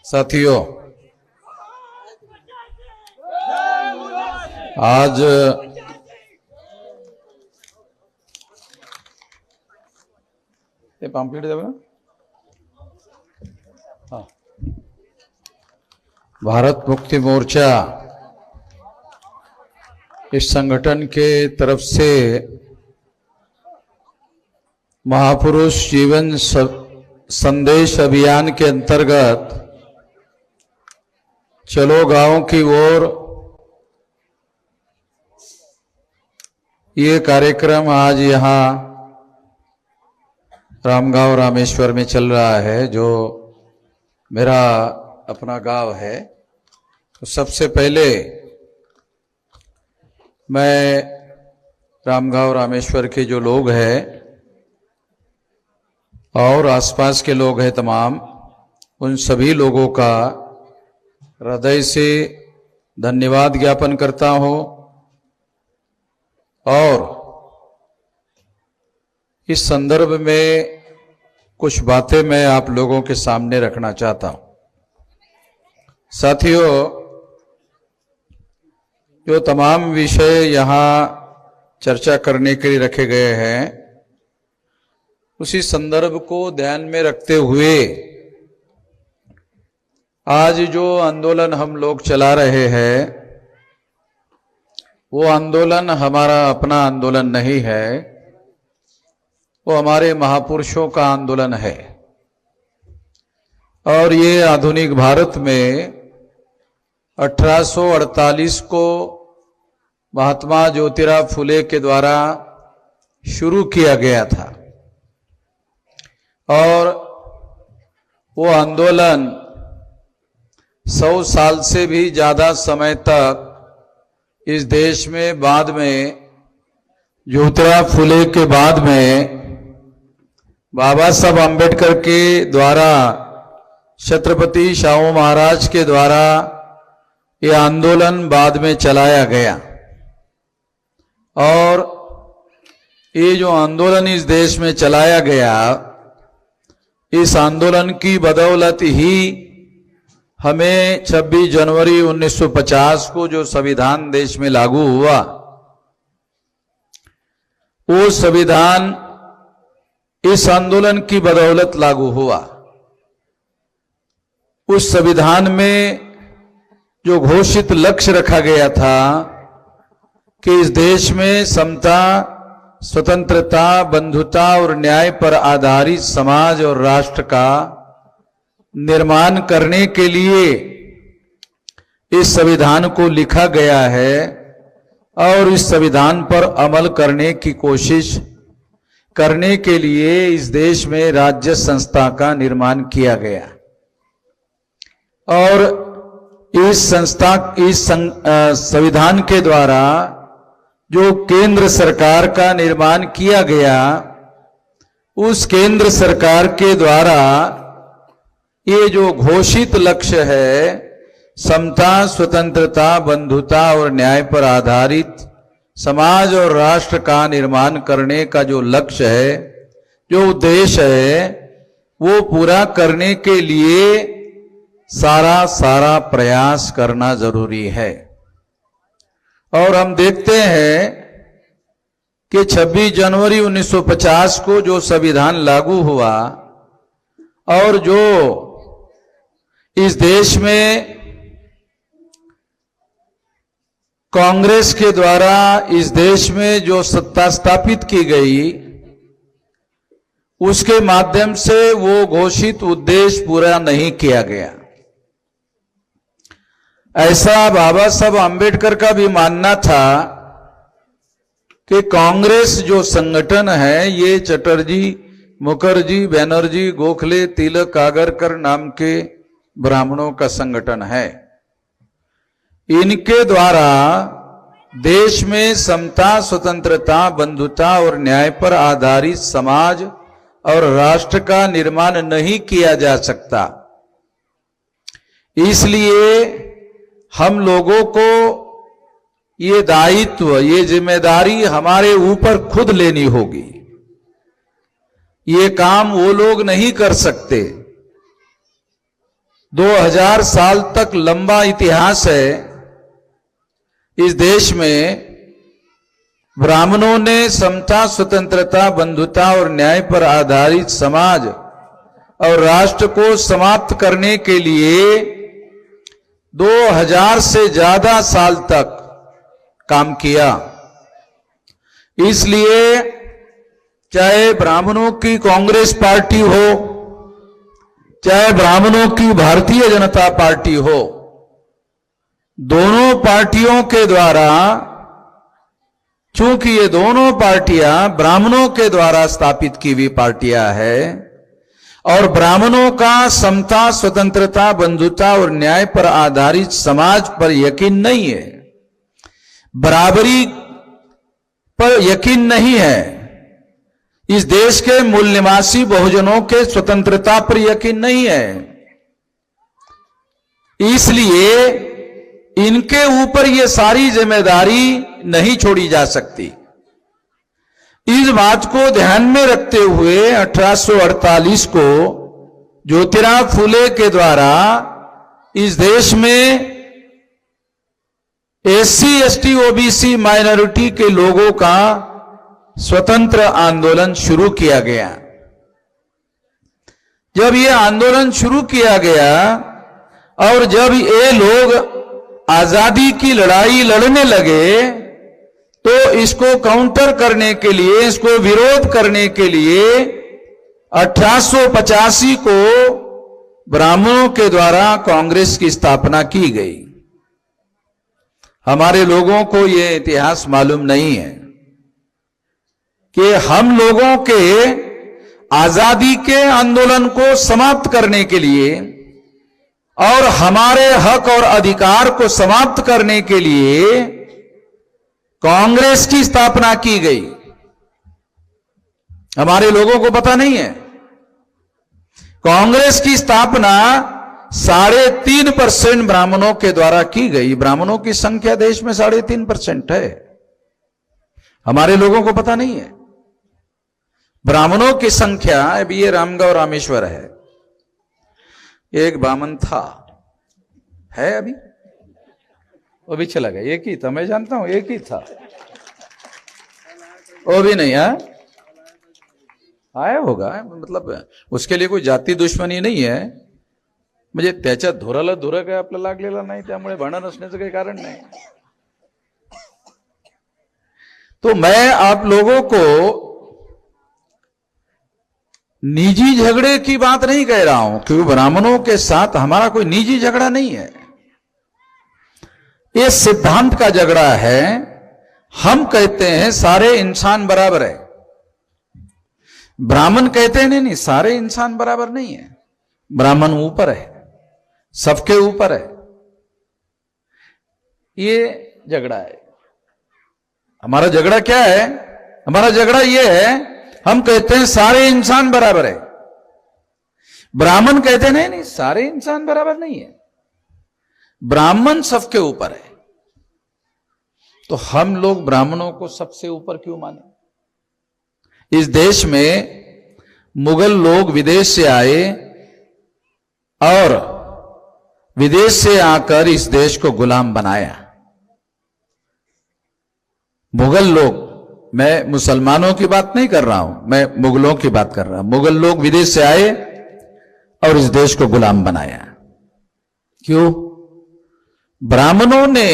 साथियों, आज ये पम्पलेट देगा ना। हाँ, भारत मुक्ति मोर्चा इस संगठन के तरफ से महापुरुष जीवन संदेश अभियान के अंतर्गत चलो गांव की ओर ये कार्यक्रम आज यहाँ रामगांव रामेश्वर में चल रहा है, जो मेरा अपना गांव है। तो सबसे पहले मैं रामगांव रामेश्वर के जो लोग हैं और आसपास के लोग हैं तमाम, उन सभी लोगों का हृदय से धन्यवाद ज्ञापन करता हूं और इस संदर्भ में कुछ बातें मैं आप लोगों के सामने रखना चाहता हूं। साथियों, जो तमाम विषय यहां चर्चा करने के लिए रखे गए हैं, उसी संदर्भ को ध्यान में रखते हुए आज जो आंदोलन हम लोग चला रहे हैं, वो आंदोलन हमारा अपना आंदोलन नहीं है, वो हमारे महापुरुषों का आंदोलन है। और ये आधुनिक भारत में 1848 को महात्मा ज्योतिराव फुले के द्वारा शुरू किया गया था और वो आंदोलन 100 साल से भी ज्यादा समय तक इस देश में, बाद में ज्योतिराव फुले के बाद में बाबा साहब अम्बेडकर के द्वारा, छत्रपति शाहू महाराज के द्वारा ये आंदोलन बाद में चलाया गया। और ये जो आंदोलन इस देश में चलाया गया, इस आंदोलन की बदौलत ही हमें 26 जनवरी 1950 को जो संविधान देश में लागू हुआ, वो संविधान इस आंदोलन की बदौलत लागू हुआ। उस संविधान में जो घोषित लक्ष्य रखा गया था कि इस देश में समता, स्वतंत्रता, बंधुता और न्याय पर आधारित समाज और राष्ट्र का निर्माण करने के लिए इस संविधान को लिखा गया है और इस संविधान पर अमल करने की कोशिश करने के लिए इस देश में राज्य संस्था का निर्माण किया गया। और इस संविधान के द्वारा जो केंद्र सरकार का निर्माण किया गया, उस केंद्र सरकार के द्वारा ये जो घोषित लक्ष्य है, समता, स्वतंत्रता, बंधुता और न्याय पर आधारित समाज और राष्ट्र का निर्माण करने का जो लक्ष्य है, जो उद्देश्य है, वो पूरा करने के लिए सारा प्रयास करना जरूरी है। और हम देखते हैं कि 26 जनवरी 1950 को जो संविधान लागू हुआ और जो इस देश में कांग्रेस के द्वारा इस देश में जो सत्ता स्थापित की गई, उसके माध्यम से वो घोषित उद्देश्य पूरा नहीं किया गया। ऐसा बाबा साहब अम्बेडकर का भी मानना था कि कांग्रेस जो संगठन है, ये चटर्जी, मुखर्जी, बनर्जी, गोखले, तिलक, आगरकर नाम के ब्राह्मणों का संगठन है। इनके द्वारा देश में समता, स्वतंत्रता, बंधुता और न्याय पर आधारित समाज और राष्ट्र का निर्माण नहीं किया जा सकता। इसलिए हम लोगों को ये दायित्व, ये जिम्मेदारी हमारे ऊपर खुद लेनी होगी। ये काम वो लोग नहीं कर सकते 2000 साल तक लंबा इतिहास है। इस देश में ब्राह्मणों ने समता, स्वतंत्रता, बंधुता और न्याय पर आधारित समाज और राष्ट्र को समाप्त करने के लिए 2000 से ज्यादा साल तक काम किया। इसलिए चाहे ब्राह्मणों की कांग्रेस पार्टी हो, चाहे ब्राह्मणों की भारतीय जनता पार्टी हो, दोनों पार्टियों के द्वारा, चूंकि ये दोनों पार्टियां ब्राह्मणों के द्वारा स्थापित की हुई पार्टियां हैं और ब्राह्मणों का समता, स्वतंत्रता, बंधुता और न्याय पर आधारित समाज पर यकीन नहीं है, बराबरी पर यकीन नहीं है, इस देश के मूल निवासी बहुजनों के स्वतंत्रता पर यकीन नहीं है, इसलिए इनके ऊपर ये सारी जिम्मेदारी नहीं छोड़ी जा सकती। इस बात को ध्यान में रखते हुए 1848 को ज्योतिराव फुले के द्वारा इस देश में SC, ST, OBC माइनॉरिटी के लोगों का स्वतंत्र आंदोलन शुरू किया गया। जब यह आंदोलन शुरू किया गया और जब ये लोग आजादी की लड़ाई लड़ने लगे तो इसको काउंटर करने के लिए, इसको विरोध करने के लिए 1885 को ब्राह्मणों के द्वारा कांग्रेस की स्थापना की गई। हमारे लोगों को यह इतिहास मालूम नहीं है कि हम लोगों के आजादी के आंदोलन को समाप्त करने के लिए और हमारे हक और अधिकार को समाप्त करने के लिए कांग्रेस की स्थापना की गई। हमारे लोगों को पता नहीं है। कांग्रेस की स्थापना 3.5% ब्राह्मणों के द्वारा की गई। ब्राह्मणों की संख्या देश में 3.5% है। हमारे लोगों को पता नहीं है। ब्राह्मणों की संख्या, अभी ये रामगांव रामेश्वर है, एक बामन था, है अभी, वो भी चला गया। एक ही था, मैं जानता हूं, एक ही था, वो भी नहीं है, आया होगा। मतलब उसके लिए कोई जाती दुश्मनी नहीं है। म्हणजे त्याच्या धुराला धुरा काय आपला लागलेला नाही, त्यामुळे भांडण असण्याचं काही कारण नाही। तो मैं आप लोगों को निजी झगड़े की बात नहीं कह रहा हूं, क्योंकि ब्राह्मणों के साथ हमारा कोई निजी झगड़ा नहीं है। ये सिद्धांत का झगड़ा है। हम कहते हैं सारे इंसान बराबर है, ब्राह्मण कहते हैं नहीं, सारे इंसान बराबर नहीं है, ब्राह्मण ऊपर है, सबके ऊपर है। ये झगड़ा है। हमारा झगड़ा क्या है? हमारा झगड़ा ये है, हम कहते हैं सारे इंसान बराबर है, ब्राह्मण कहते नहीं, सारे इंसान बराबर नहीं है, ब्राह्मण सबके ऊपर है। तो हम लोग ब्राह्मणों को सबसे ऊपर क्यों माने? इस देश में मुगल लोग विदेश से आए और विदेश से आकर इस देश को गुलाम बनाया। मुगल लोग, मैं मुसलमानों की बात नहीं कर रहा हूं, मैं मुगलों की बात कर रहा हूं। मुगल लोग विदेश से आए और इस देश को गुलाम बनाया। क्यों? ब्राह्मणों ने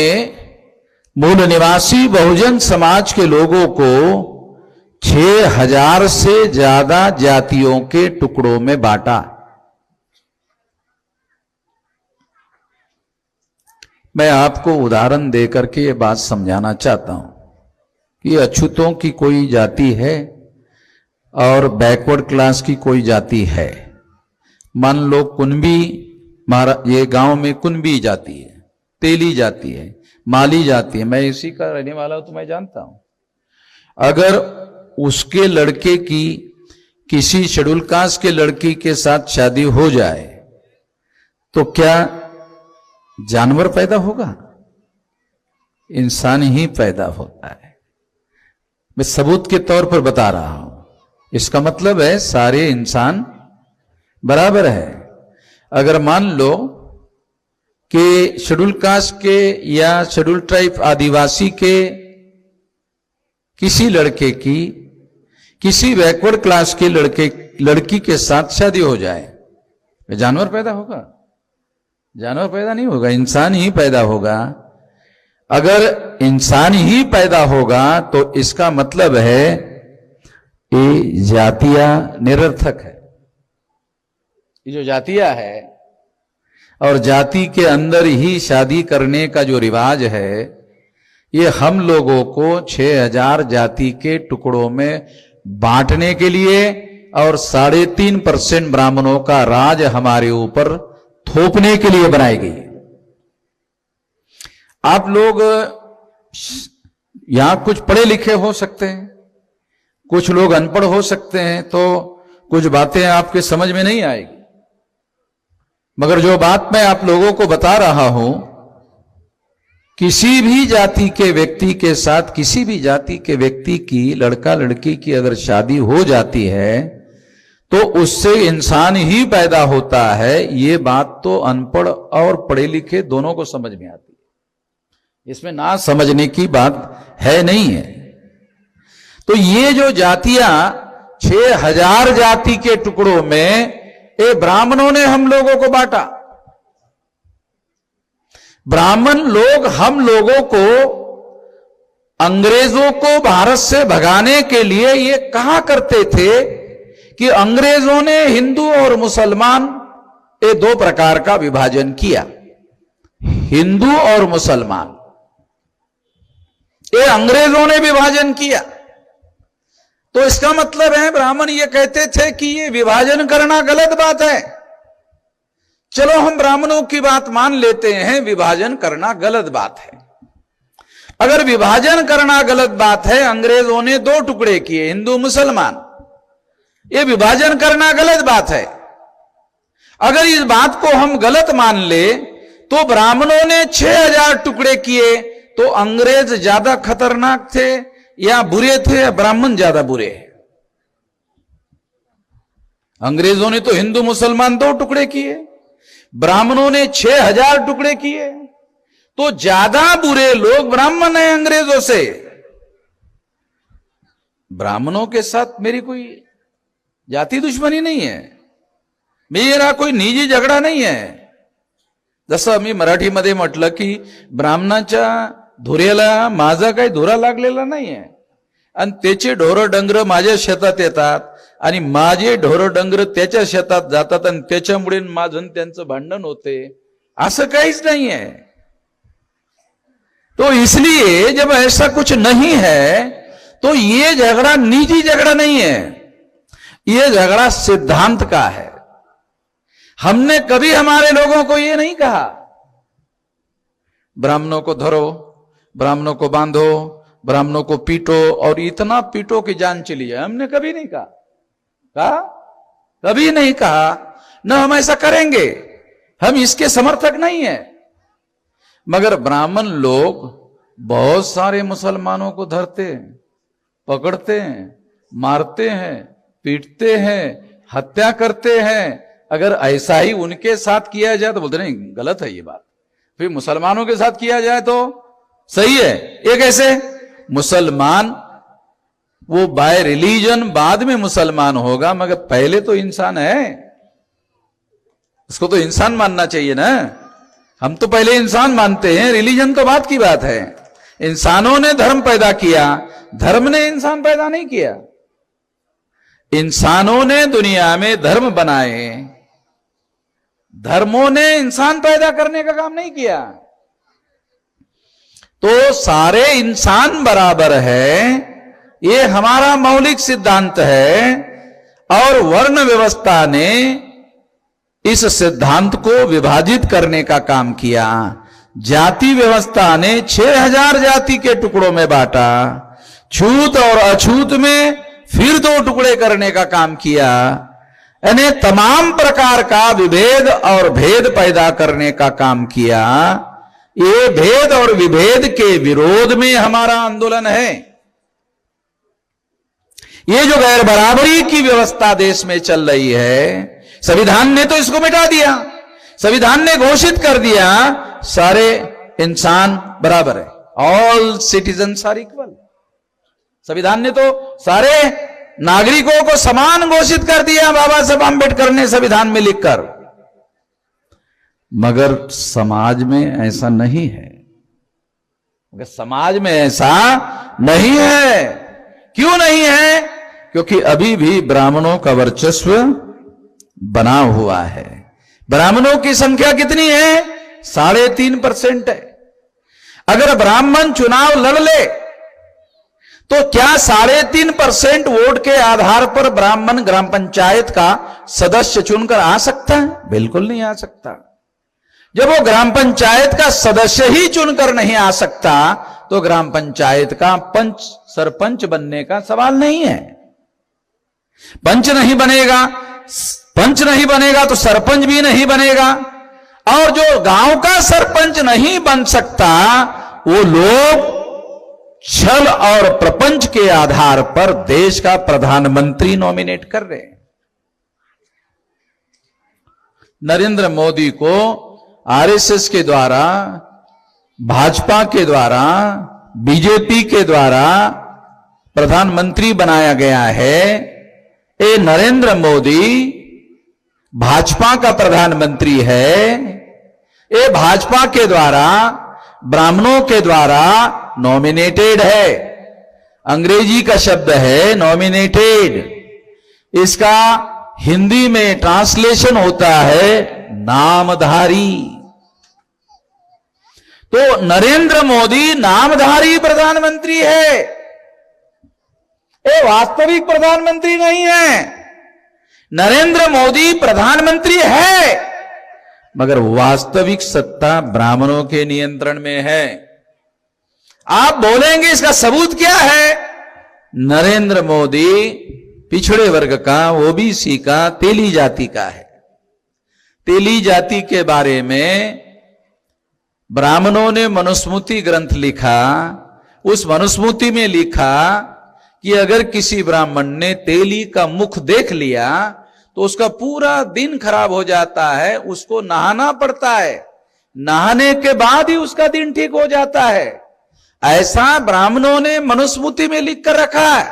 मूल निवासी बहुजन समाज के लोगों को 6000 से ज्यादा जातियों के टुकड़ों में बांटा। मैं आपको उदाहरण देकर के ये बात समझाना चाहता हूं कि अछूतों की कोई जाति है और बैकवर्ड क्लास की कोई जाति है। मान लो कुनबी, ये गांव में कुनबी जाति है, तेली जाति है, माली जाति है। मैं इसी का रहने वाला हूं तो मैं जानता हूं। अगर उसके लड़के की किसी शेड्यूल कास्ट के लड़की के साथ शादी हो जाए तो क्या जानवर पैदा होगा? इंसान ही पैदा होता है। मैं सबूत के तौर पर बता रहा हूं। इसका मतलब है सारे इंसान बराबर है। अगर मान लो कि शेड्यूल कास्ट के या शेड्यूल ट्राइब आदिवासी के किसी लड़के की किसी बैकवर्ड क्लास के लड़की के साथ शादी हो जाए, जानवर पैदा होगा? जानवर पैदा नहीं होगा, इंसान ही पैदा होगा। अगर इंसान ही पैदा होगा तो इसका मतलब है ये जातियां निरर्थक है। ये जो जातियां है और जाति के अंदर ही शादी करने का जो रिवाज है, ये हम लोगों को 6000 जाति के टुकड़ों में बांटने के लिए और 3.5% ब्राह्मणों का राज हमारे ऊपर थोपने के लिए बनाई गई। आप लोग यहां कुछ पढ़े लिखे हो सकते हैं, कुछ लोग अनपढ़ हो सकते हैं, तो कुछ बातें आपके समझ में नहीं आएगी। मगर जो बात मैं आप लोगों को बता रहा हूं, किसी भी जाति के व्यक्ति के साथ किसी भी जाति के व्यक्ति की लड़का लड़की की अगर शादी हो जाती है तो उससे इंसान ही पैदा होता है। ये बात तो अनपढ़ और पढ़े लिखे दोनों को समझ में आती है, इसमें ना समझने की बात है नहीं है। तो ये जो जातियां 6000 जाति के टुकड़ों में ये ब्राह्मणों ने हम लोगों को बांटा। ब्राह्मण लोग हम लोगों को अंग्रेजों को भारत से भगाने के लिए ये कहा करते थे कि अंग्रेजों ने हिंदू और मुसलमान ये 2 प्रकार का विभाजन किया। हिंदू और मुसलमान ये अंग्रेजों ने विभाजन किया। तो इसका मतलब है ब्राह्मण ये कहते थे कि ये विभाजन करना गलत बात है। चलो हम ब्राह्मणों की बात मान लेते हैं, विभाजन करना गलत बात है। अगर विभाजन करना गलत बात है, अंग्रेजों ने 2 टुकड़े किए हिंदू मुसलमान, ये विभाजन करना गलत बात है। अगर इस बात को हम गलत मान ले तो ब्राह्मणों ने 6000 टुकड़े किए तो अंग्रेज ज्यादा खतरनाक थे या बुरे थे या ब्राह्मण ज्यादा बुरे? अंग्रेजों ने तो हिंदू मुसलमान 2 टुकड़े किए, ब्राह्मणों ने 6000 टुकड़े किए, तो ज्यादा बुरे लोग ब्राह्मण हैं अंग्रेजों से। ब्राह्मणों के साथ मेरी कोई जाति दुश्मनी नहीं है, मेरा कोई निजी झगडा नाही आहे। जसं मी मराठीमध्ये म्हटलं की ब्राह्मणाच्या धुऱ्याला माझा काही धुरा लागलेला नाहीये आणि त्याचे ढोरं डंगर माझ्या शेतात येतात आणि माझे ढोरं डंगर त्याच्या शेतात जातात आणि त्याच्यामुळे माझं त्यांचं भांडण होते, असं काहीच नाही है। तो इसलिए जब ऐसा कुछ नहीं है तो ये झगड़ा निजी झगड़ा नहीं है, ये झगड़ा सिद्धांत का है। हमने कभी हमारे लोगों को ये नहीं कहा ब्राह्मणों को धरो, ब्राह्मणों को बांधो, ब्राह्मणों को पीटो और इतना पीटो कि जान चली जाए, हमने कभी नहीं कहा, कभी नहीं कहा, न हम ऐसा करेंगे, हम इसके समर्थक नहीं है। मगर ब्राह्मण लोग बहुत सारे मुसलमानों को धरते हैं, पकड़ते हैं, मारते हैं, पीटते हैं, हत्या करते हैं। अगर ऐसा ही उनके साथ किया जाए तो बोलते नहीं गलत है ये बात, फिर मुसलमानों के साथ किया जाए तो सही है। ये कैसे? मुसलमान वो बाय रिलीजन बाद में मुसलमान होगा, मगर पहले तो इंसान है, उसको तो इंसान मानना चाहिए ना। हम तो पहले इंसान मानते हैं, रिलीजन तो बात की बात है। इंसानों ने धर्म पैदा किया, धर्म ने इंसान पैदा नहीं किया। इंसानों ने दुनिया में धर्म बनाए, धर्मों ने इंसान पैदा करने का काम नहीं किया। तो सारे इंसान बराबर है, ये हमारा मौलिक सिद्धांत है। और वर्ण व्यवस्था ने इस सिद्धांत को विभाजित करने का काम किया। जाति व्यवस्था ने 6000 जाति के टुकड़ों में बांटा, छूत और अछूत में फिर 2 टुकड़े करने का काम किया। यानी तमाम प्रकार का विभेद और भेद पैदा करने का काम किया। ये भेद और विभेद के विरोध में हमारा आंदोलन है। ये जो गैर बराबरी की व्यवस्था देश में चल रही है, संविधान ने तो इसको मिटा दिया। संविधान ने घोषित कर दिया सारे इंसान बराबर है, ऑल सिटीजन्स आर इक्वल। संविधान ने तो सारे नागरिकों को समान घोषित कर दिया बाबा साहब आंबेडकर ने संविधान में लिखकर। मगर समाज में ऐसा नहीं है, मगर समाज में ऐसा नहीं है। क्यों नहीं है? क्योंकि अभी भी ब्राह्मणों का वर्चस्व बना हुआ है। ब्राह्मणों की संख्या कितनी है? 3.5% है। अगर ब्राह्मण चुनाव लड़ ले तो क्या 3.5% वोट के आधार पर ब्राह्मण ग्राम पंचायत का सदस्य चुनकर आ सकता है? बिल्कुल नहीं आ सकता। जब वो ग्राम पंचायत का सदस्य ही चुनकर नहीं आ सकता तो ग्राम पंचायत का पंच सरपंच बनने का सवाल नहीं है। पंच नहीं बनेगा तो सरपंच भी नहीं बनेगा, और जो गांव का सरपंच नहीं बन सकता वो लोग छल और प्रपंच के आधार पर देश का प्रधानमंत्री नॉमिनेट कर रहे हैं। नरेंद्र मोदी को आरएसएस के द्वारा, भाजपा के द्वारा, बीजेपी के द्वारा प्रधानमंत्री बनाया गया है। ये नरेंद्र मोदी भाजपा का प्रधानमंत्री है। ये भाजपा के द्वारा, ब्राह्मणों के द्वारा नॉमिनेटेड है। अंग्रेजी का शब्द है नॉमिनेटेड, इसका हिंदी में ट्रांसलेशन होता है नामधारी। तो नरेंद्र मोदी नामधारी प्रधानमंत्री है, ये वास्तविक प्रधानमंत्री नहीं है। नरेंद्र मोदी प्रधानमंत्री है मगर वास्तविक सत्ता ब्राह्मणों के नियंत्रण में है। आप बोलेंगे इसका सबूत क्या है? नरेंद्र मोदी पिछड़े वर्ग का, ओबीसी का, तेली जाति का है। तेली जाति के बारे में ब्राह्मणों ने मनुस्मृति ग्रंथ लिखा। उस मनुस्मृति में लिखा कि अगर किसी ब्राह्मण ने तेली का मुख देख लिया तो उसका पूरा दिन खराब हो जाता है, उसको नहाना पड़ता है, नहाने के बाद ही उसका दिन ठीक हो जाता है। ऐसा ब्राह्मणों ने मनुस्मृति में लिख कर रखा है।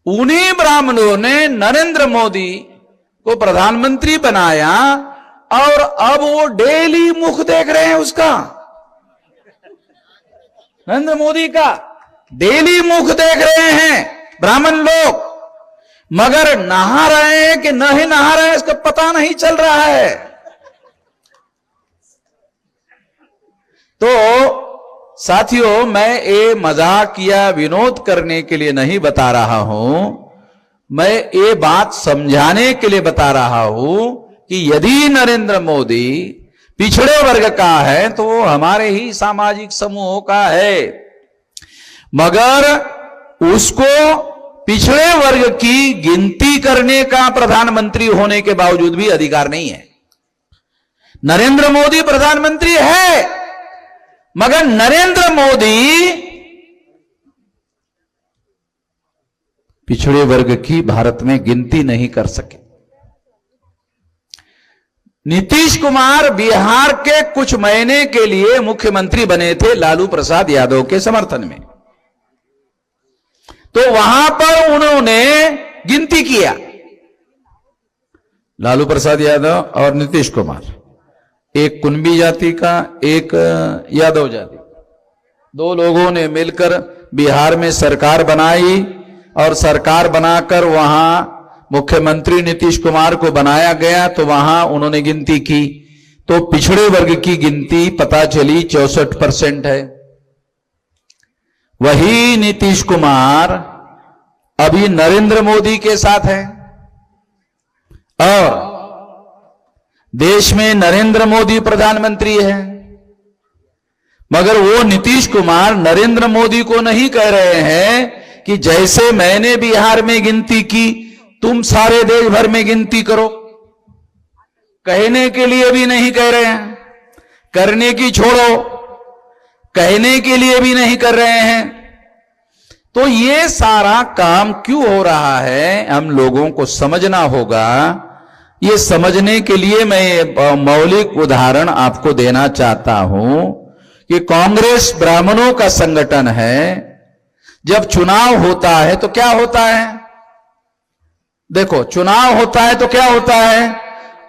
उन्हीं ब्राह्मणों ने नरेंद्र मोदी को प्रधानमंत्री बनाया और अब वो डेली मुख देख रहे हैं उसका, नरेंद्र मोदी का डेली मुख देख रहे हैं ब्राह्मण लोग, मगर नहा रहे हैं कि नहीं नहा रहे हैं इसका पता नहीं चल रहा है। तो साथियों, मैं ये मजाक या विनोद करने के लिए नहीं बता रहा हूं, मैं ये बात समझाने के लिए बता रहा हूं कि यदि नरेंद्र मोदी पिछड़े वर्ग का है तो वो हमारे ही सामाजिक समूहों का है, मगर उसको पिछड़े वर्ग की गिनती करने का प्रधानमंत्री होने के बावजूद भी अधिकार नहीं है। नरेंद्र मोदी प्रधानमंत्री है मगर नरेंद्र मोदी पिछड़े वर्ग की भारत में गिनती नहीं कर सके। नीतीश कुमार बिहार के कुछ महीने के लिए मुख्यमंत्री बने थे लालू प्रसाद यादव के समर्थन में, तो वहां पर उन्होंने गिनती किया। लालू प्रसाद यादव और नीतीश कुमार, एक कुंभी जाति का, एक यादव जाति, दो लोगों ने मिलकर बिहार में सरकार बनाई और सरकार बनाकर वहां मुख्यमंत्री नीतीश कुमार को बनाया गया। तो वहां उन्होंने गिनती की तो पिछड़े वर्ग की गिनती पता चली 64% है। वही नीतीश कुमार अभी नरेंद्र मोदी के साथ है और देश में नरेंद्र मोदी प्रधानमंत्री है, मगर वो नीतीश कुमार नरेंद्र मोदी को नहीं कह रहे हैं कि जैसे मैंने बिहार में गिनती की तुम सारे देश भर में गिनती करो। कहने के लिए भी नहीं कह रहे हैं, करने की छोड़ो, कहने के लिए भी नहीं कर रहे हैं। तो ये सारा काम क्यों हो रहा है हम लोगों को समझना होगा। ये समझने के लिए मैं मौलिक उदाहरण आपको देना चाहता हूं कि कांग्रेस ब्राह्मणों का संगठन है। जब चुनाव होता है तो क्या होता है? देखो, चुनाव होता है तो क्या होता है?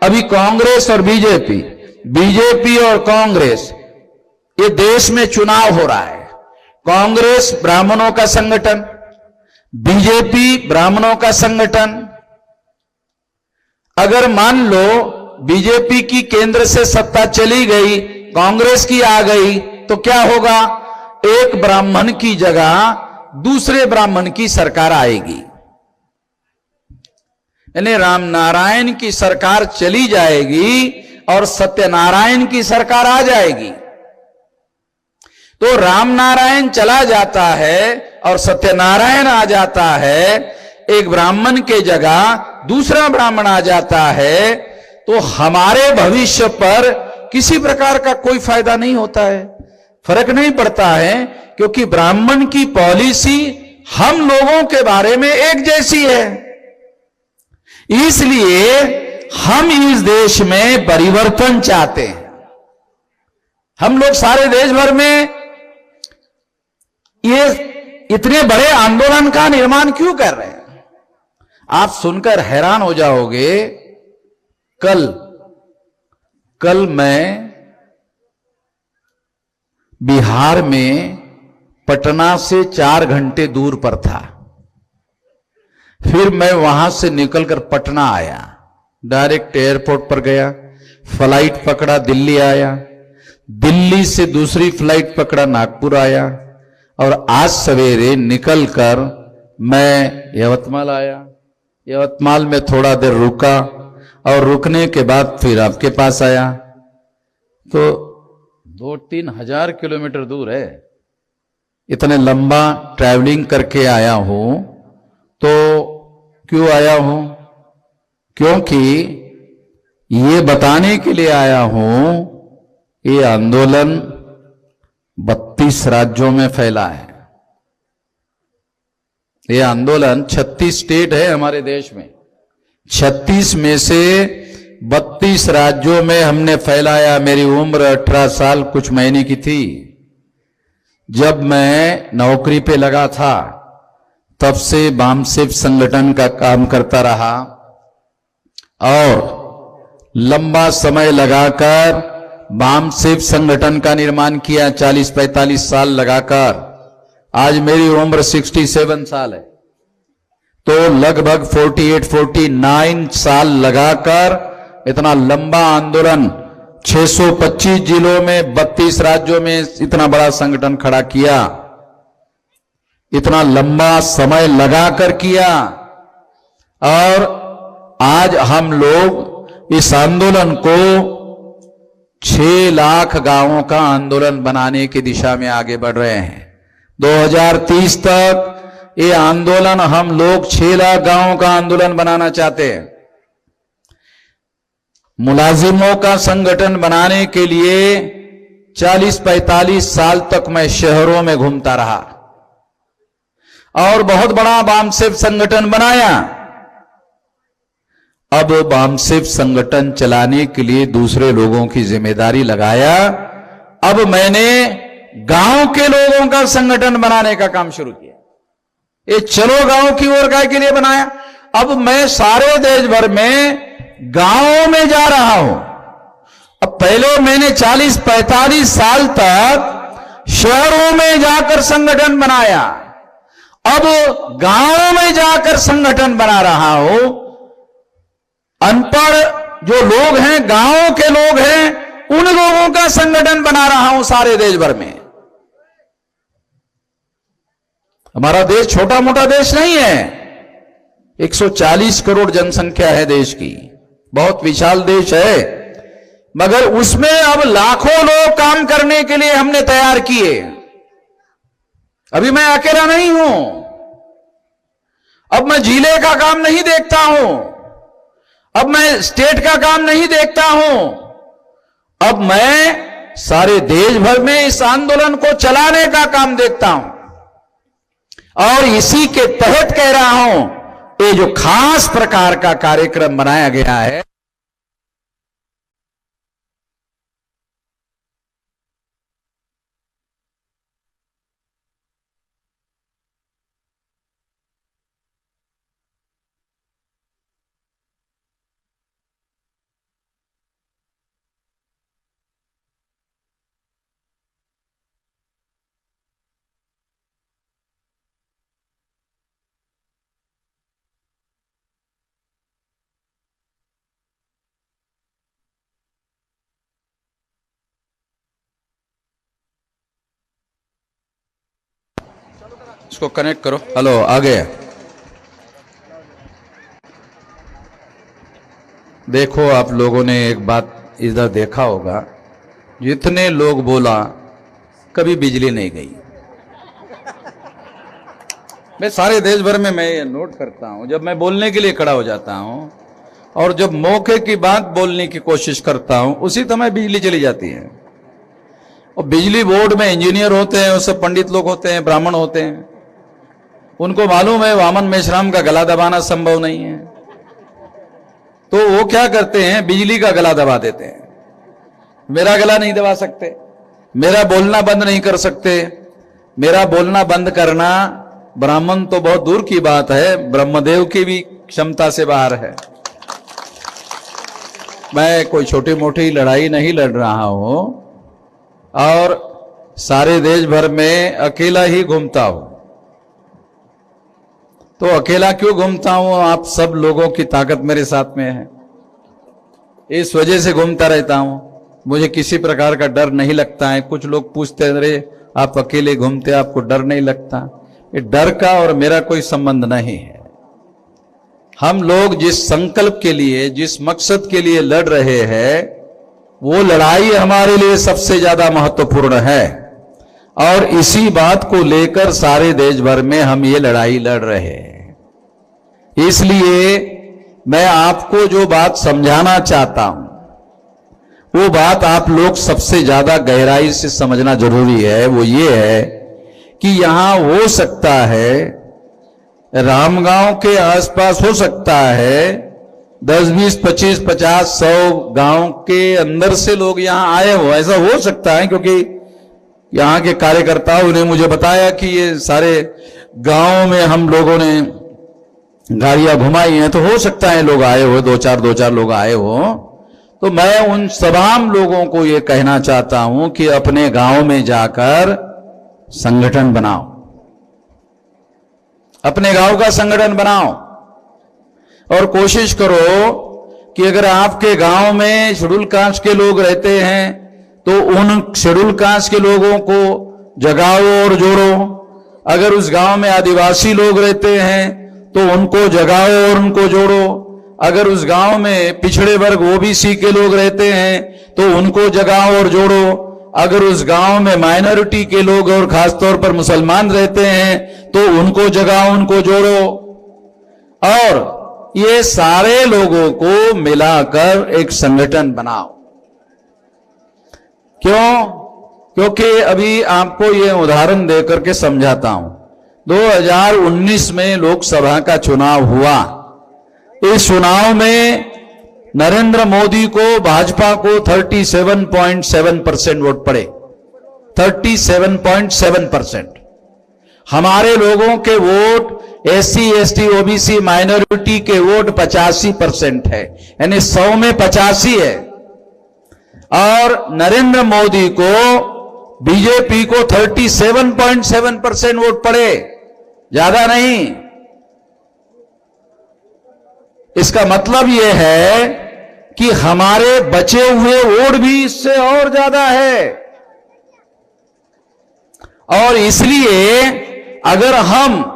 अभी कांग्रेस और बीजेपी और कांग्रेस, ये देश में चुनाव हो रहा है। कांग्रेस ब्राह्मणों का संगठन, बीजेपी ब्राह्मणों का संगठन। अगर मान लो बीजेपी की केंद्र से सत्ता चली गई, कांग्रेस की आ गई, तो क्या होगा? एक ब्राह्मण की जगह दूसरे ब्राह्मण की सरकार आएगी, यानी रामनारायण की सरकार चली जाएगी और सत्यनारायण की सरकार आ जाएगी। तो रामनारायण चला जाता है और सत्यनारायण आ जाता है, एक ब्राह्मण के जगह दूसरा ब्राह्मण आ जाता है, तो हमारे भविष्य पर किसी प्रकार का कोई फायदा नहीं होता है, फर्क नहीं पड़ता है, क्योंकि ब्राह्मण की पॉलिसी हम लोगों के बारे में एक जैसी है। इसलिए हम इस देश में परिवर्तन चाहते हैं। हम लोग सारे देश भर में ये इतने बड़े आंदोलन का निर्माण क्यों कर रहे हैं? आप सुनकर हैरान हो जाओगे। कल मैं बिहार में पटना से 4 घंटे दूर पर था। फिर मैं वहां से निकलकर पटना आया, डायरेक्ट एयरपोर्ट पर गया, फ्लाइट पकड़ा, दिल्ली आया, दिल्ली से दूसरी फ्लाइट पकड़ा, नागपुर आया, और आज सवेरे निकलकर मैं यवतमाल आया। यवतमाल में थोड़ा देर रुका और रुकने के बाद फिर आपके पास आया। तो 2-3 हजार किलोमीटर दूर है। इतने लंबा ट्रैवलिंग करके आया हूं। तो क्यों आया हूं? क्योंकि ये बताने के लिए आया हूं, ये आंदोलन 32 राज्यों में फैला है। ये आंदोलन 36 स्टेट है हमारे देश में, 36 में से 32 राज्यों में हमने फैलाया। मेरी उम्र 18 साल कुछ महीने की थी जब मैं नौकरी पे लगा था। तब से बामसेफ संगठन का काम करता रहा और लंबा समय लगाकर बामसेफ संगठन का निर्माण किया, 40-45 साल लगाकर। आज मेरी उम्र 67 साल है, तो लगभग 48-49 साल लगाकर इतना लंबा आंदोलन 625 जिलों में 32 राज्यों में इतना बड़ा संगठन खड़ा किया, इतना लंबा समय लगाकर किया। और आज हम लोग इस आंदोलन को 6 लाख गांवों का आंदोलन बनाने की दिशा में आगे बढ़ रहे हैं। 2030 तक ये आंदोलन हम लोग 6 लाख गांवों का आंदोलन बनाना चाहते हैं। मुलाजिमों का संगठन बनाने के लिए 40-45 साल तक मैं शहरों में घूमता रहा और बहुत बड़ा बामसेफ संगठन बनाया। अब बामसेफ संगठन चलाने के लिए दूसरे लोगों की जिम्मेदारी लगाया। अब मैंने गांव के लोगों का संगठन बनाने का काम शुरू किया। ये चलो गांव की ओर गाय के लिए बनाया। अब मैं सारे देश भर में गांवों में जा रहा हूं। अब पहले मैंने 40-45 साल तक शहरों में जाकर संगठन बनाया, अब गांवों में जाकर संगठन बना रहा हूं। अनपढ़ जो लोग हैं, गांवों के लोग हैं, उन लोगों का संगठन बना रहा हूं सारे देश भर में। हमारा देश छोटा मोटा देश नहीं है, 140 करोड़ जनसंख्या है देश की, बहुत विशाल देश है। मगर उसमें अब लाखों लोग काम करने के लिए हमने तैयार किए। अभी मैं अकेला नहीं हूं। अब मैं जिले का काम नहीं देखता हूं, अब मैं स्टेट का काम नहीं देखता हूं, अब मैं सारे देश भर में इस आंदोलन को चलाने का काम देखता हूं। और इसी के तहत कह रहा हूं, ये जो खास प्रकार का कार्यक्रम बनाया गया है, इसको कनेक्ट करो। हेलो, आ गया। देखो, आप लोगों ने एक बात इधर देखा होगा, जितने लोग बोला कभी बिजली नहीं गई। मैं सारे देश भर में मैं ये नोट करता हूं, जब मैं बोलने के लिए खड़ा हो जाता हूं और जब मौके की बात बोलने की कोशिश करता हूं, उसी समय बिजली चली जाती है। और बिजली बोर्ड में इंजीनियर होते हैं, उससे पंडित लोग होते हैं, ब्राह्मण होते हैं, उनको मालूम है वामन मेश्राम का गला दबाना संभव नहीं है, तो वो क्या करते हैं, बिजली का गला दबा देते हैं। मेरा गला नहीं दबा सकते, मेरा बोलना बंद नहीं कर सकते। मेरा बोलना बंद करना ब्राह्मण तो बहुत दूर की बात है, ब्रह्मदेव की भी क्षमता से बाहर है। मैं कोई छोटी मोटी लड़ाई नहीं लड़ रहा हूं और सारे देश भर में अकेला ही घूमता हूं। तो अकेला क्यों घूमता हूं? आप सब लोगों की ताकत मेरे साथ में है, इस वजह से घूमता रहता हूं। मुझे किसी प्रकार का डर नहीं लगता है। कुछ लोग पूछते रहे, आप अकेले घूमते, आपको डर नहीं लगता? ये डर का और मेरा कोई संबंध नहीं है। हम लोग जिस संकल्प के लिए, जिस मकसद के लिए लड़ रहे हैं, वो लड़ाई हमारे लिए सबसे ज्यादा महत्वपूर्ण है और इसी बात को लेकर सारे देश भर में हम ये लड़ाई लड़ रहे हैं। इसलिए मैं आपको जो बात समझाना चाहता हूं, वो बात आप लोग सबसे ज्यादा गहराई से समझना जरूरी है। वो ये है कि यहां हो सकता है रामगांव के आसपास हो सकता है 10, 20, 25, 50, 100 गांव के अंदर से लोग यहां आए हो, ऐसा हो सकता है, क्योंकि यहां के कार्यकर्ताओं ने मुझे बताया कि ये सारे गांव में हम लोगों ने गाड़ियां घुमाई हैं, तो हो सकता है लोग आए हो, दो चार लोग आए हो। तो मैं उन तमाम लोगों को ये कहना चाहता हूं कि अपने गांव में जाकर संगठन बनाओ, अपने गांव का संगठन बनाओ और कोशिश करो कि अगर आपके गांव में शेड्यूल कास्ट के लोग रहते हैं तो उन शेड्यूल कास्ट के लोगों को जगाओ और जोड़ो। अगर उस गांव में आदिवासी लोग रहते हैं तो उनको जगाओ और उनको जोड़ो। अगर उस गांव में पिछड़े वर्ग ओबीसी के लोग रहते हैं तो उनको जगाओ और जोड़ो। अगर उस गांव में माइनॉरिटी के लोग और खासतौर पर मुसलमान रहते हैं तो उनको जगाओ, उनको जोड़ो। और ये सारे लोगों को मिलाकर एक संगठन बनाओ। क्यों? क्योंकि अभी आपको ये उदाहरण देकर के समझाता हूं। 2019 में लोकसभा का चुनाव हुआ। इस चुनाव में नरेंद्र मोदी को, भाजपा को 37.7% वोट पड़े। 37.7%। हमारे लोगों के vote, SC, ST, OBC, minority के वोट 85% है, यानी 100 में 85 है। और नरेंद्र मोदी को, बीजेपी को 37.7% वोट पड़े, ज्यादा नहीं। इसका मतलब यह है कि हमारे बचे हुए वोट भी इससे और ज्यादा है। और इसलिए अगर हम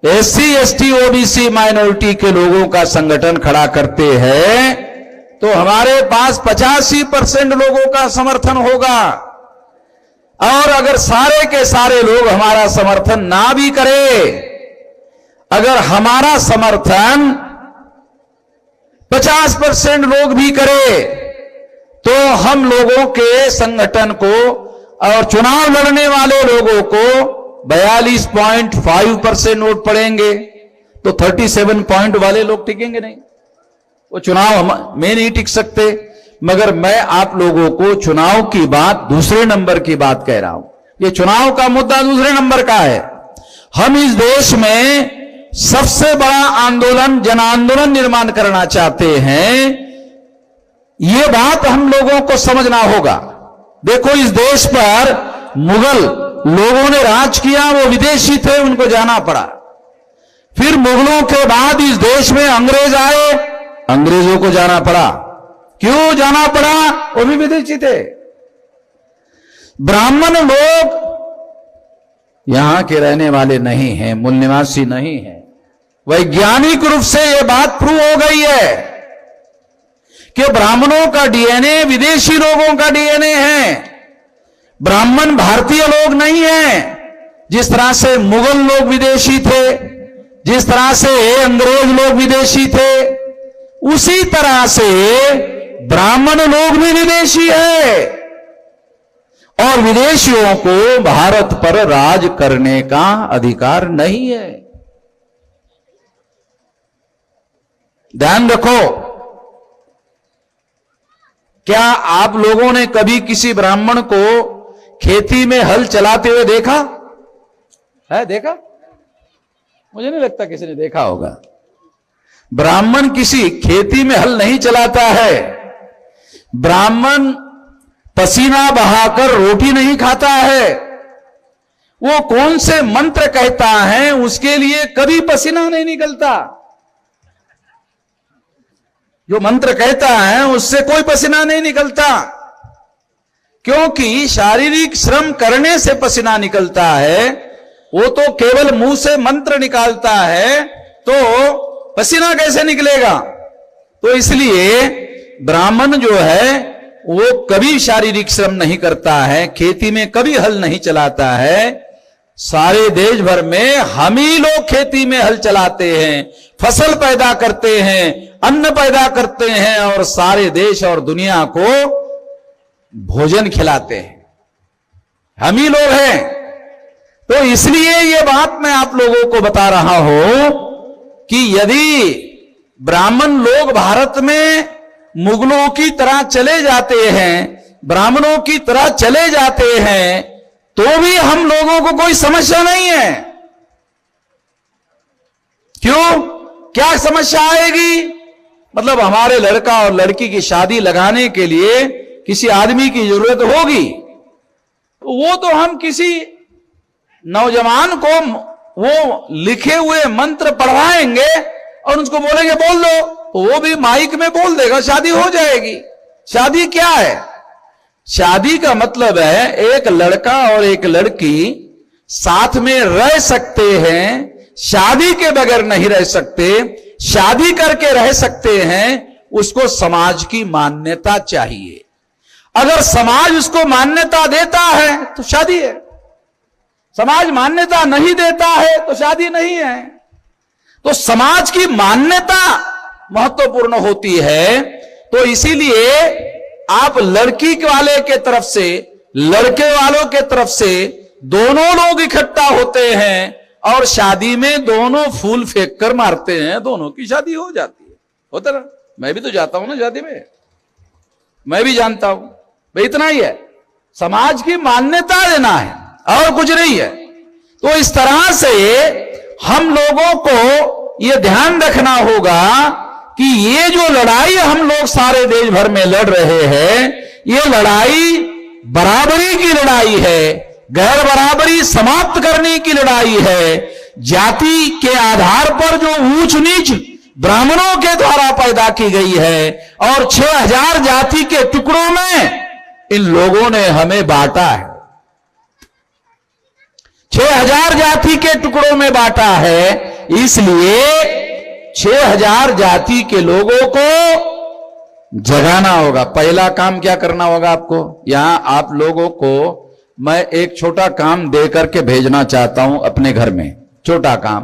एससी, एसटी, ओबीसी, माइनॉरिटी के लोगों का संगठन खड़ा करते हैं तो हमारे पास 85% लोगों का समर्थन होगा। और अगर सारे के सारे लोग हमारा समर्थन ना भी करें, अगर हमारा समर्थन 50% लोग भी करें, तो हम लोगों के संगठन को और चुनाव लड़ने वाले लोगों को 42.5% वोट पड़ेंगे। तो 37 पॉइंट वाले लोग टिकेंगे नहीं, वो चुनाव में नहीं टिक सकते। मगर मैं आप लोगों को चुनाव की बात, दूसरे नंबर की बात कह रहा हूं। ये चुनाव का मुद्दा दूसरे नंबर का है। हम इस देश में सबसे बड़ा आंदोलन, जन आंदोलन निर्माण करना चाहते हैं। ये बात हम लोगों को समझना होगा। देखो, इस देश पर मुगल लोगों ने राज किया, वो विदेशी थे, उनको जाना पड़ा। फिर मुगलों के बाद इस देश में अंग्रेज आए, अंग्रेजों को जाना पड़ा। क्यों जाना पड़ा? वो भी विदेशी थे। ब्राह्मण लोग यहां के रहने वाले नहीं हैं, मूल निवासी नहीं हैं। वैज्ञानिक रूप से यह बात प्रूव हो गई है कि ब्राह्मणों का डीएनए विदेशी लोगों का डीएनए है, ब्राह्मण भारतीय लोग नहीं है। जिस तरह से मुगल लोग विदेशी थे, जिस तरह से अंग्रेज लोग विदेशी थे, उसी तरह से ब्राह्मण लोग भी विदेशी है और विदेशियों को भारत पर राज करने का अधिकार नहीं है। ध्यान रखो, क्या आप लोगों ने कभी किसी ब्राह्मण को खेती में हल चलाते हुए देखा है? देखा? मुझे नहीं लगता किसी ने देखा होगा। ब्राह्मण किसी खेती में हल नहीं चलाता है, ब्राह्मण पसीना बहाकर रोटी नहीं खाता है। वो कौन से मंत्र कहता है उसके लिए कभी पसीना नहीं निकलता। जो मंत्र कहता है उससे कोई पसीना नहीं निकलता, क्योंकि शारीरिक श्रम करने से पसीना निकलता है। वो तो केवल मुंह से मंत्र निकालता है, तो पसीना कैसे निकलेगा? तो इसलिए ब्राह्मण जो है वो कभी शारीरिक श्रम नहीं करता है, खेती में कभी हल नहीं चलाता है। सारे देश भर में हम ही लोग खेती में हल चलाते हैं, फसल पैदा करते हैं, अन्न पैदा करते हैं और सारे देश और दुनिया को भोजन खिलाते हैं। हम ही लोग हैं। तो इसलिए ये बात मैं आप लोगों को बता रहा हूं कि यदि ब्राह्मण लोग भारत में मुगलों की तरह चले जाते हैं, ब्राह्मणों की तरह चले जाते हैं, तो भी हम लोगों को कोई समस्या नहीं है। क्यों? क्या समस्या आएगी? मतलब हमारे लड़का और लड़की की शादी लगाने के लिए किसी आदमी की जरूरत होगी, वो तो हम किसी नौजवान को वो लिखे हुए मंत्र पढ़वाएंगे और उसको बोलेंगे बोल दो, तो वो भी माइक में बोल देगा, शादी हो जाएगी। शादी क्या है? शादी का मतलब है एक लड़का और एक लड़की साथ में रह सकते हैं, शादी के बगैर नहीं रह सकते, शादी करके रह सकते हैं। उसको समाज की मान्यता चाहिए। अगर समाज उसको मान्यता देता है तो शादी है, समाज मान्यता नहीं देता है तो शादी नहीं है। तो समाज की मान्यता महत्वपूर्ण होती है। तो इसीलिए आप लड़की वाले के तरफ से, लड़के वालों के तरफ से दोनों लोग इकट्ठा होते हैं और शादी में दोनों फूल फेंक कर मारते हैं, दोनों की शादी हो जाती है। होता ना? मैं भी तो जाता हूं ना शादी में, मैं भी जानता हूं भाई। इतना ही है, समाज की मान्यता देना है और कुछ नहीं है। तो इस तरह से हम लोगों को यह ध्यान रखना होगा कि ये जो लड़ाई हम लोग सारे देश भर में लड़ रहे हैं, ये लड़ाई बराबरी की लड़ाई है, गैर बराबरी समाप्त करने की लड़ाई है। जाति के आधार पर जो ऊंच नीच ब्राह्मणों के द्वारा पैदा की गई है और 6000 जाति के टुकड़ों में इन लोगों ने हमें बांटा है, 6000 जाति के टुकड़ों में बांटा है। इसलिए 6000 जाति के लोगों को जगाना होगा। पहला काम क्या करना होगा आपको? यहां आप लोगों को मैं एक छोटा काम दे करके भेजना चाहता हूं अपने घर में। छोटा काम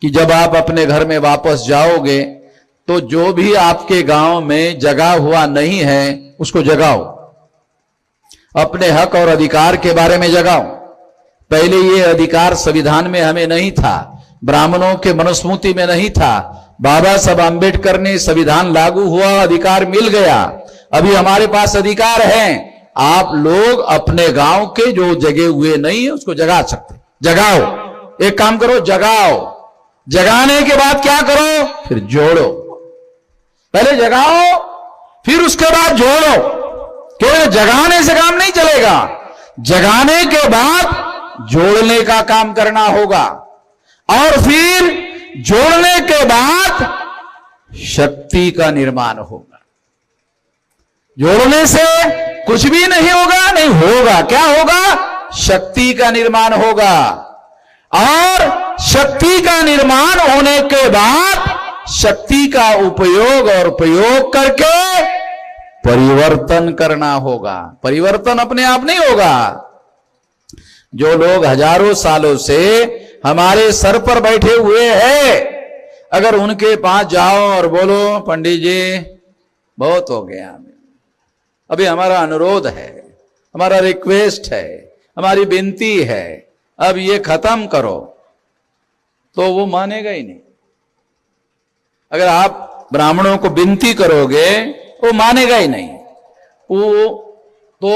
कि जब आप अपने घर में वापस जाओगे तो जो भी आपके गांव में जगा हुआ नहीं है उसको जगाओ, अपने हक और अधिकार के बारे में जगाओ। पहले ये अधिकार संविधान में हमें नहीं था, ब्राह्मणों के मनुस्मृति में नहीं था। बाबा साहब आंबेडकर ने संविधान लागू हुआ, अधिकार मिल गया, अभी हमारे पास अधिकार है। आप लोग अपने गांव के जो जगे हुए नहीं है उसको जगा सकते, जगाओ। एक काम करो, जगाओ। जगाने के बाद क्या करो? फिर जोड़ो। पहले जगाओ फिर उसके बाद जोड़ो। केवल जगाने से काम नहीं चलेगा, जगाने के बाद जोड़ने का काम करना होगा और फिर जोड़ने के बाद शक्ति का निर्माण होगा। जोड़ने से कुछ भी नहीं होगा, नहीं होगा। क्या होगा? शक्ति का निर्माण होगा। और शक्ति का निर्माण होने के बाद शक्ति का उपयोग और प्रयोग करके परिवर्तन करना होगा। परिवर्तन अपने आप नहीं होगा। जो लोग हजारों सालों से हमारे सर पर बैठे हुए हैं, अगर उनके पास जाओ और बोलो पंडित जी बहुत हो गया, अभी हमारा अनुरोध है, हमारा रिक्वेस्ट है, हमारी विनती है, अब ये खत्म करो, तो वो मानेगा ही नहीं। अगर आप ब्राह्मणों को विनती करोगे वो मानेगा ही नहीं। वो तो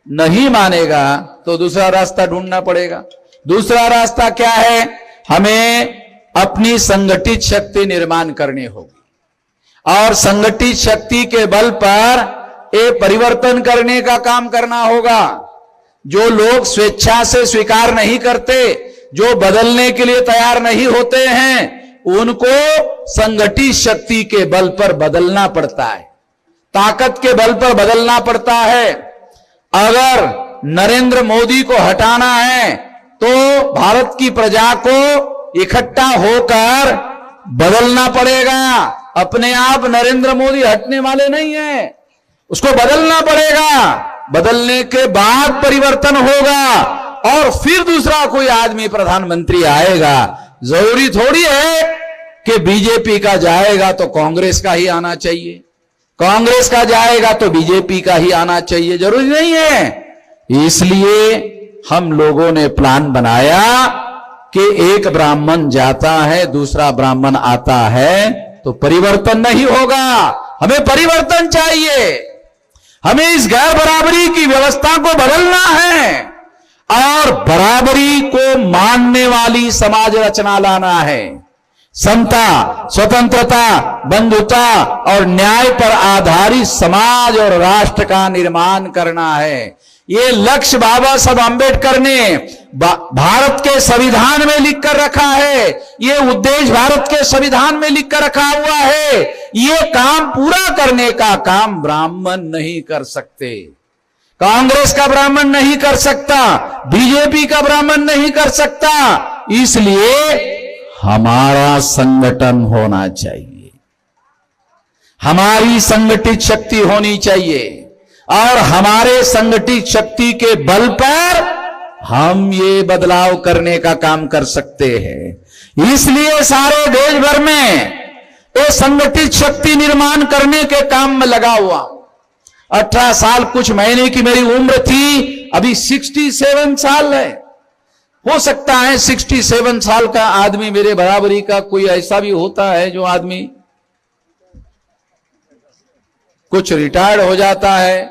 नहीं मानेगा तो दूसरा रास्ता ढूंढना पड़ेगा। दूसरा रास्ता क्या है? हमें अपनी संगठित शक्ति निर्माण करनी होगी और संगठित शक्ति के बल पर एक परिवर्तन करने का काम करना होगा। जो लोग स्वेच्छा से स्वीकार नहीं करते, जो बदलने के लिए तैयार नहीं होते हैं, उनको संगठित शक्ति के बल पर बदलना पड़ता है, ताकत के बल पर बदलना पड़ता है। अगर नरेंद्र मोदी को हटाना है तो भारत की प्रजा को इकट्ठा होकर बदलना पड़ेगा। अपने आप नरेंद्र मोदी हटने वाले नहीं है, उसको बदलना पड़ेगा। बदलने के बाद परिवर्तन होगा और फिर दूसरा कोई आदमी प्रधानमंत्री आएगा। जरूरी थोड़ी है कि बीजेपी का जाएगा तो कांग्रेस का ही आना चाहिए, कांग्रेस का जाएगा तो बीजेपी का ही आना चाहिए, जरूरी नहीं है। इसलिए हम लोगों ने प्लान बनाया कि एक ब्राह्मण जाता है, दूसरा ब्राह्मण आता है तो परिवर्तन नहीं होगा। हमें परिवर्तन चाहिए। हमें इस गैर बराबरी की व्यवस्था को बदलना है और बराबरी को मानने वाली समाज रचना लाना है। समता, स्वतंत्रता, बंधुता और न्याय पर आधारित समाज और राष्ट्र का निर्माण करना है। ये लक्ष्य बाबा साहब अम्बेडकर ने भारत के संविधान में लिखकर रखा है। ये उद्देश्य भारत के संविधान में लिखकर रखा हुआ है। ये काम पूरा करने का काम ब्राह्मण नहीं कर सकते, कांग्रेस का ब्राह्मण नहीं कर सकता, बीजेपी का ब्राह्मण नहीं कर सकता। इसलिए हमारा संगठन होना चाहिए, हमारी संगठित शक्ति होनी चाहिए और हमारे संगठित शक्ति के बल पर हम ये बदलाव करने का काम कर सकते हैं। इसलिए सारे देश भर में ये संगठित शक्ति निर्माण करने के काम में लगा हुआ। 18 साल कुछ महीने की मेरी उम्र थी, अभी 67 साल है। हो सकता है 67 साल का आदमी मेरे बराबरी का कोई ऐसा भी होता है जो आदमी कुछ रिटायर्ड हो जाता है,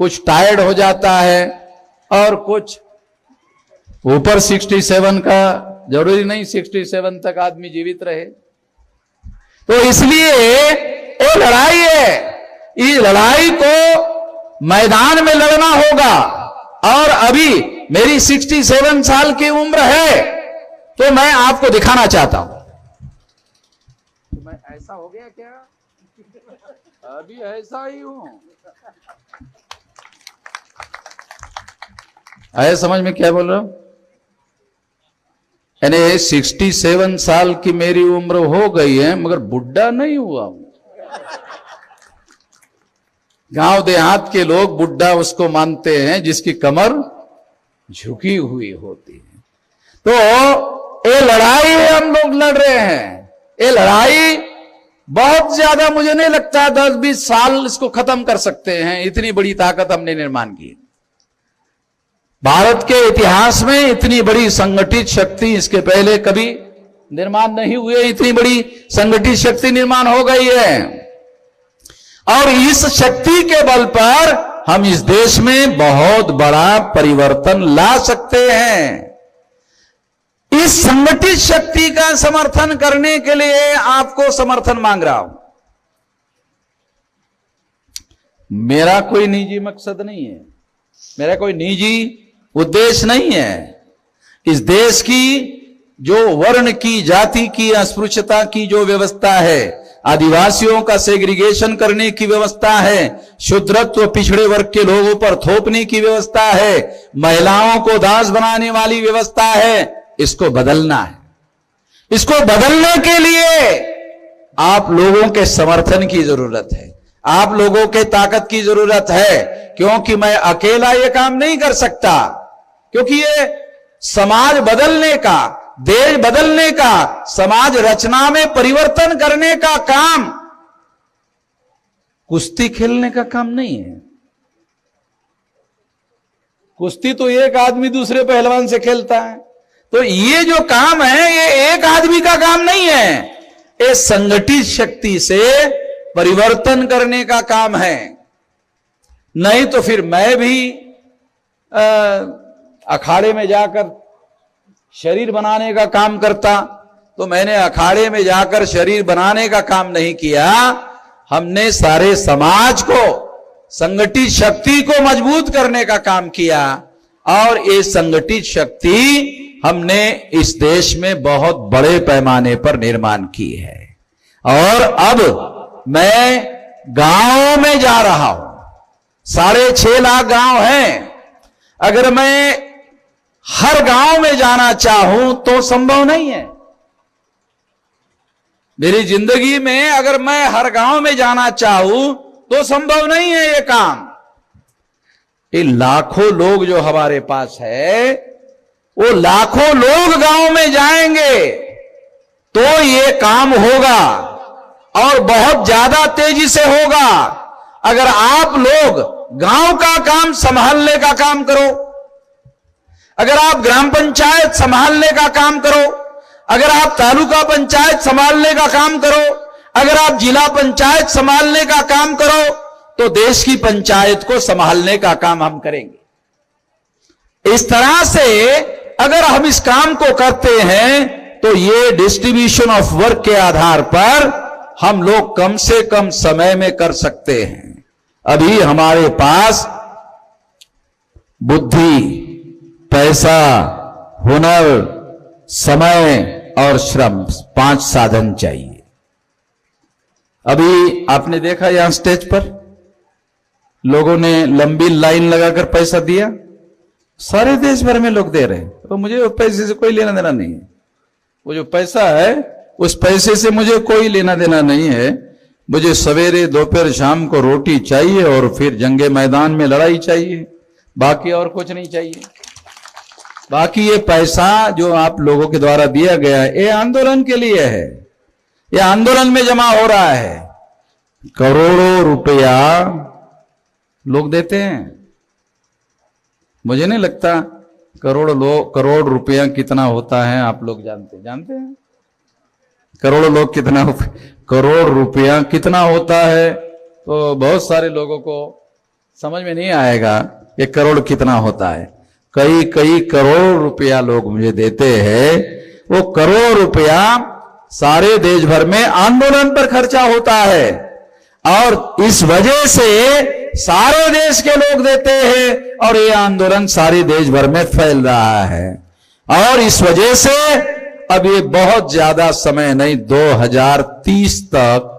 कुछ टायर्ड हो जाता है और कुछ ऊपर 67 का, जरूरी नहीं 67 तक आदमी जीवित रहे। तो इसलिए ये लड़ाई है, इस लड़ाई को मैदान में लड़ना होगा। और अभी मेरी 67 साल की उम्र है तो मैं आपको दिखाना चाहता हूं। तो मैं ऐसा हो गया क्या? अभी ऐसा ही हूं। आया समझ में क्या बोल रहा हूं? यानी 67 साल की मेरी उम्र हो गई है मगर बुढ़ा नहीं हुआ हूं। गांव देहात के लोग बुढ़ा उसको मानते हैं जिसकी कमर झुकी हुई होती है। तो ये लड़ाई हम लोग लड़ रहे हैं। ये लड़ाई बहुत ज्यादा, मुझे नहीं लगता 10-20 साल इसको खत्म कर सकते हैं। इतनी बड़ी ताकत हमने निर्माण की। भारत के इतिहास में इतनी बड़ी संगठित शक्ति इसके पहले कभी निर्माण नहीं हुई। इतनी बड़ी संगठित शक्ति निर्माण हो गई है और इस शक्ति के बल पर हम इस देश में बहुत बड़ा परिवर्तन ला सकते हैं। इस संगठित शक्ति का समर्थन करने के लिए आपको समर्थन मांग रहा हूं। मेरा कोई निजी मकसद नहीं है, मेरा कोई निजी उद्देश्य नहीं है। इस देश की जो वर्ण की, जाति की, अस्पृश्यता की जो व्यवस्था है, आदिवासियों का सेग्रीगेशन करने की व्यवस्था है, शूद्रत्व पिछड़े वर्ग के लोगों पर थोपने की व्यवस्था है, महिलाओं को दास बनाने वाली व्यवस्था है, इसको बदलना है। इसको बदलने के लिए आप लोगों के समर्थन की जरूरत है, आप लोगों के ताकत की जरूरत है, क्योंकि मैं अकेला ये काम नहीं कर सकता, क्योंकि ये समाज बदलने का, देश बदलने का, समाज रचना में परिवर्तन करने का काम कुश्ती खेलने का काम नहीं है। कुश्ती तो एक आदमी दूसरे पहलवान से खेलता है, तो ये जो काम है ये एक आदमी का काम नहीं है, ये संगठित शक्ति से परिवर्तन करने का काम है। नहीं तो फिर मैं भी अखाड़े में जाकर शरीर बनाने का काम करता, तो मैंने अखाड़े में जाकर शरीर बनाने का काम नहीं किया, हमने सारे समाज को, संगठित शक्ति को मजबूत करने का काम किया, और ये संगठित शक्ति हमने इस देश में बहुत बड़े पैमाने पर निर्माण की है। और अब मैं गांवों में जा रहा हूं, 6.5 लाख गांव हैं, अगर मैं हर गांव में जाना चाहूं तो संभव नहीं है। मेरी जिंदगी में अगर मैं हर गांव में जाना चाहूं तो संभव नहीं है ये काम। ये लाखों लोग जो हमारे पास है, वो लाखों लोग गांव में जाएंगे तो ये काम होगा, और बहुत ज्यादा तेजी से होगा। अगर आप लोग गांव का काम संभालने का काम करो, अगर आप ग्राम पंचायत संभालने का काम करो, अगर आप तालुका पंचायत संभालने का काम करो, अगर आप जिला पंचायत संभालने का काम करो, तो देश की पंचायत को संभालने का काम हम करेंगे। इस तरह से अगर हम इस काम को करते हैं तो ये डिस्ट्रीब्यूशन ऑफ वर्क के आधार पर हम लोग कम से कम समय में कर सकते हैं। अभी हमारे पास बुद्धि, पैसा, हुनर, समय और श्रम, 5 साधन चाहिए। अभी आपने देखा यहां स्टेज पर लोगों ने लंबी लाइन लगाकर पैसा दिया, सारे देश भर में लोग दे रहे हैं, तो मुझे उस पैसे से कोई लेना देना नहीं है। वो जो पैसा है उस पैसे से मुझे कोई लेना देना नहीं है। मुझे सवेरे दोपहर शाम को रोटी चाहिए और फिर जंगे मैदान में लड़ाई चाहिए, बाकी और कुछ नहीं चाहिए। बाकी ये पैसा जो आप लोगों के द्वारा दिया गया है, ये आंदोलन के लिए है, ये आंदोलन में जमा हो रहा है। करोड़ों रुपया लोग देते हैं। मुझे नहीं लगता करोड़ रुपया कितना होता है आप लोग जानते हैं? करोड़ों लोग कितना, करोड़ रुपया कितना होता है, तो बहुत सारे लोगों को समझ में नहीं आएगा कि करोड़ कितना होता है। कई करोड़ रुपया लोग मुझे देते हैं। वो करोड़ रुपया सारे देश भर में आंदोलन पर खर्चा होता है, और इस वजह से सारे देश के लोग देते हैं, और ये आंदोलन सारे देश भर में फैल रहा है। और इस वजह से अब ये बहुत ज्यादा समय नहीं, 2030 तक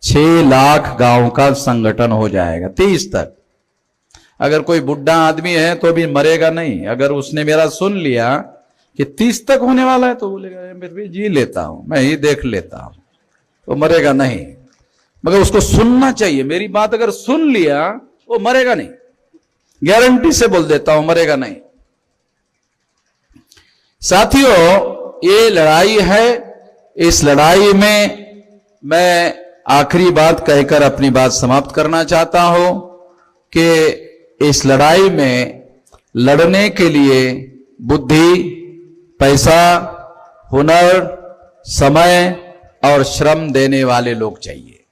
6 लाख गांव का संगठन हो जाएगा। 30 तक। अगर कोई बुढ़ा आदमी है तो भी मरेगा नहीं। अगर उसने मेरा सुन लिया कि 30 तक होने वाला है तो बोलेगा मैं भी जी लेता हूं, मैं ही देख लेता हूं, तो मरेगा नहीं। मगर उसको सुनना चाहिए, मेरी बात अगर सुन लिया वो मरेगा नहीं, गारंटी से बोल देता हूं, मरेगा नहीं। साथियों, ये लड़ाई है। इस लड़ाई में मैं आखिरी बात कहकर अपनी बात समाप्त करना चाहता हूं कि इस लड़ाई में लड़ने के लिए बुद्धि, पैसा, हुनर, समय और श्रम देने वाले लोग चाहिए।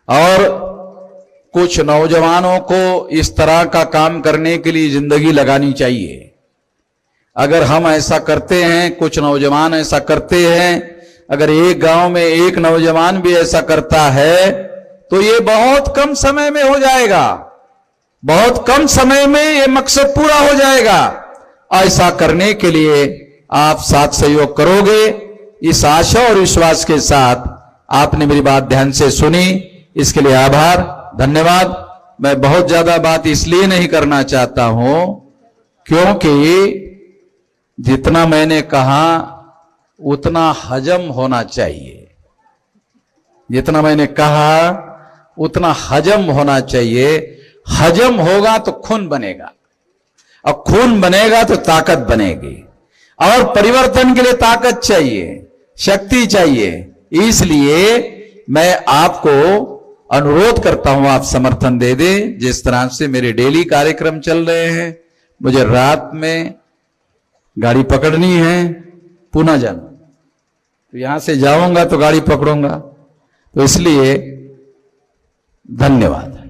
और कुछ नौजवानों को इस तरह का काम करने के लिए जिंदगी लगानी चाहिए। अगर हम ऐसा करते हैं, कुछ नौजवान ऐसा करते हैं, अगर एक गांव में एक नौजवान भी ऐसा करता है तो ये बहुत कम समय में हो जाएगा, बहुत कम समय में ये मकसद पूरा हो जाएगा। ऐसा करने के लिए आप साथ सहयोग करोगे, इस आशा और विश्वास के साथ आपने मेरी बात ध्यान से सुनी, इसके लिए आभार, धन्यवाद। मैं बहुत ज्यादा बात इसलिए नहीं करना चाहता हूं क्योंकि जितना मैंने कहा उतना हजम होना चाहिए। जितना मैंने कहा उतना हजम होना चाहिए। हजम होगा तो खून बनेगा, और खून बनेगा तो ताकत बनेगी, और परिवर्तन के लिए ताकत चाहिए, शक्ति चाहिए। इसलिए मैं आपको अनुरोध करता हूं, आप समर्थन दे दें। जिस तरह से मेरे डेली कार्यक्रम चल रहे हैं, मुझे रात में गाड़ी पकड़नी है, पुणे जाना, तो यहां से जाऊंगा तो गाड़ी पकड़ूंगा, तो इसलिए धन्यवाद।